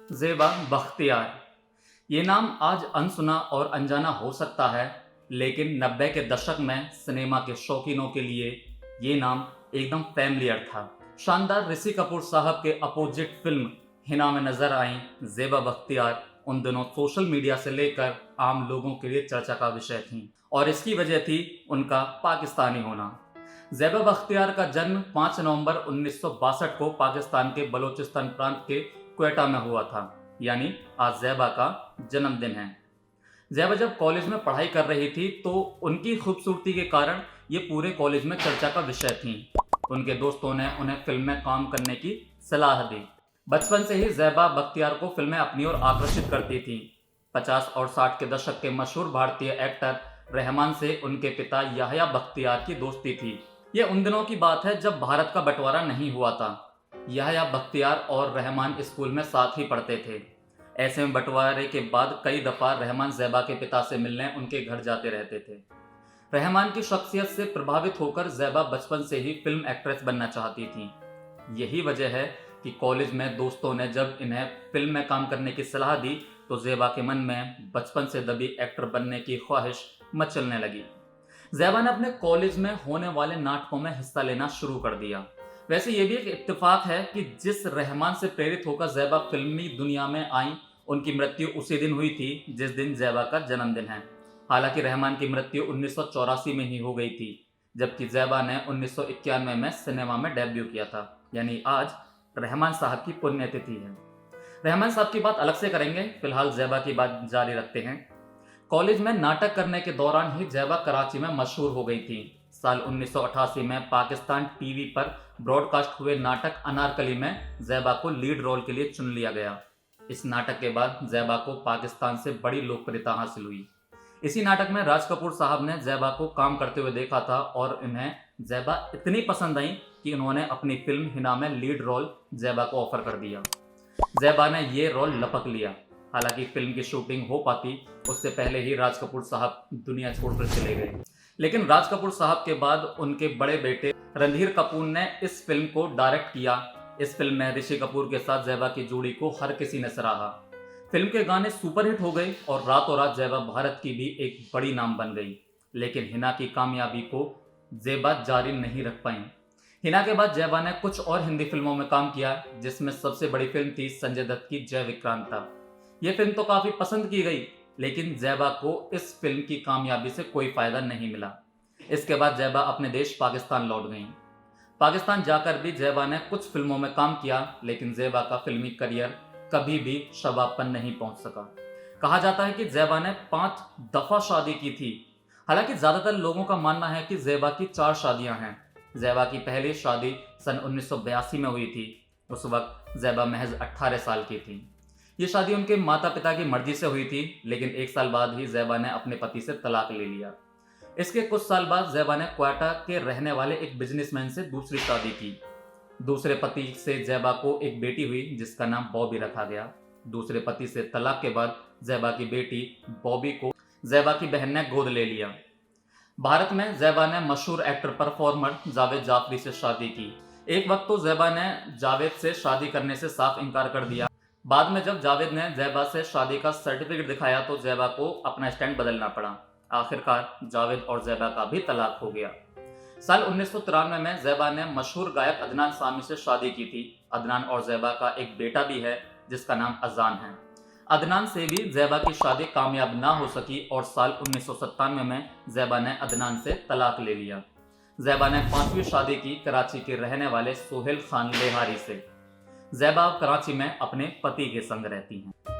ज़ेबा बख्तियार। ये नाम आज अनसुना और अनजाना हो सकता है, लेकिन 90 के दशक में सिनेमा के शौकीनों के लिए ये नाम एकदम फैमिलियर था। शानदार ऋषि कपूर साहब के अपोजिट फिल्म हिना में नजर आई ज़ेबा बख्तियार उन दिनों सोशल मीडिया से लेकर आम लोगों के लिए चर्चा का विषय थी, और इसकी वजह थी उनका पाकिस्तानी होना। ज़ेबा बख्तियार का जन्म 5 नवंबर 1962 को पाकिस्तान के बलूचिस्तान प्रांत के क्वेटा में हुआ था, यानी आज ज़ेबा का जन्मदिन है। ज़ेबा जब कॉलेज में पढ़ाई कर रही थी तो उनकी खूबसूरती के कारण ये पूरे कॉलेज में चर्चा का विषय थी। उनके दोस्तों ने उन्हें फिल्म में काम करने की सलाह दी। बचपन से ही ज़ेबा बख्तियार को फिल्में अपनी ओर आकर्षित करती थीं। 50 और 60 के दशक के मशहूर भारतीय एक्टर रहमान से उनके पिता याह्या बख्तियार की दोस्ती थी। ये उन दिनों की बात है जब भारत का बंटवारा नहीं हुआ था। याह्या बख्तियार और रहमान स्कूल में साथ ही पढ़ते थे। ऐसे में बंटवारे के बाद कई दफ़ा रहमान ज़ेबा के पिता से मिलने उनके घर जाते रहते थे। रहमान की शख्सियत से प्रभावित होकर ज़ेबा बचपन से ही फिल्म एक्ट्रेस बनना चाहती थी। यही वजह है कि कॉलेज में दोस्तों ने जब इन्हें फिल्म में काम करने की सलाह दी तो ज़ेबा के मन में बचपन से दबी एक्टर बनने की ख्वाहिश मचलने लगी। ज़ेबा ने अपने कॉलेज में होने वाले नाटकों में हिस्सा लेना शुरू कर दिया। वैसे ये भी एक इत्तेफाक है कि जिस रहमान से प्रेरित होकर ज़ेबा फिल्मी दुनिया में आई, उनकी मृत्यु उसी दिन हुई थी जिस दिन ज़ेबा का जन्मदिन है। हालांकि रहमान की मृत्यु 1984 में ही हो गई थी, जबकि ज़ेबा ने 1991 में सिनेमा में डेब्यू किया था, यानी आज रहमान साहब की पुण्यतिथि है। रहमान साहब की बात अलग से करेंगे, फिलहाल ज़ेबा की बात जारी रखते हैं। कॉलेज में नाटक करने के दौरान ही ज़ेबा कराची में मशहूर हो गई थी। साल 1988 में पाकिस्तान टीवी पर ब्रॉडकास्ट हुए नाटक अनारकली में ज़ेबा को लीड रोल के लिए चुन लिया गया। इस नाटक के बाद ज़ेबा को पाकिस्तान से बड़ी लोकप्रियता हासिल हुई। इसी नाटक में राज कपूर साहब ने ज़ेबा को काम करते हुए देखा था और इन्हें ज़ेबा इतनी पसंद आई कि उन्होंने अपनी फिल्म हिना में लीड रोल ज़ेबा को ऑफर कर दिया। ज़ेबा ने ये रोल लपक लिया। हालांकि फिल्म की शूटिंग हो पाती उससे पहले ही राज कपूर साहब दुनिया छोड़कर चले गए। लेकिन राज कपूर साहब के बाद उनके बड़े बेटे रणधीर कपूर ने इस फिल्म को डायरेक्ट किया। इस फिल्म में ऋषि कपूर के साथ ज़ेबा की जोड़ी को हर किसी ने सराहा। फिल्म के गाने सुपरहिट हो गए और रातों रात ज़ेबा भारत की भी एक बड़ी नाम बन गई। लेकिन हिना की कामयाबी को ज़ेबा जारी नहीं रख पाई। हिना के बाद ज़ेबा ने कुछ और हिंदी फिल्मों में काम किया, जिसमें सबसे बड़ी फिल्म थी संजय दत्त की जय विक्रांता। ये फिल्म तो काफ़ी पसंद की गई, लेकिन ज़ेबा को इस फिल्म की कामयाबी से कोई फ़ायदा नहीं मिला। इसके बाद ज़ेबा अपने देश पाकिस्तान लौट गईं। पाकिस्तान जाकर भी ज़ेबा ने कुछ फिल्मों में काम किया, लेकिन ज़ेबा का फिल्मी करियर कभी भी शबाब पर नहीं पहुंच सका। कहा जाता है कि ज़ेबा ने 5 दफ़ा शादी की थी। हालांकि ज़्यादातर लोगों का मानना है कि ज़ेबा की 4 शादियां हैं। ज़ेबा की पहली शादी सन 1982 में हुई थी। उस वक्त ज़ेबा महज 18 साल की थी। ये शादी उनके माता पिता की मर्जी से हुई थी, लेकिन 1 साल बाद ही ज़ेबा ने अपने पति से तलाक ले लिया। इसके कुछ साल बाद ज़ेबा ने क्वेटा के रहने वाले एक बिजनेसमैन से दूसरी शादी की। दूसरे पति से ज़ेबा को एक बेटी हुई जिसका नाम बॉबी रखा गया। दूसरे पति से तलाक के बाद ज़ेबा की बेटी बॉबी को ज़ेबा की बहन ने गोद ले लिया। भारत में ज़ेबा ने मशहूर एक्टर परफॉर्मर जावेद जाफरी से शादी की। एक वक्त तो ज़ेबा ने जावेद से शादी करने से साफ इनकार कर दिया। बाद में जब जावेद ने ज़ेबा से शादी का सर्टिफिकेट दिखाया तो ज़ेबा को अपना स्टैंड बदलना पड़ा। आखिरकार जावेद और ज़ेबा का भी तलाक हो गया। साल 1993 में ज़ेबा ने मशहूर गायक अदनान सामी से शादी की थी। अदनान और ज़ेबा का एक बेटा भी है जिसका नाम अजान है। अदनान से भी ज़ेबा की शादी कामयाब ना हो सकी और साल 1997 में ज़ेबा ने अदनान से तलाक ले लिया। ज़ेबा ने 5वीं शादी की कराची के रहने वाले सोहेल खान लेहारी से। ज़ेबा कराची में अपने पति के संग रहती हैं।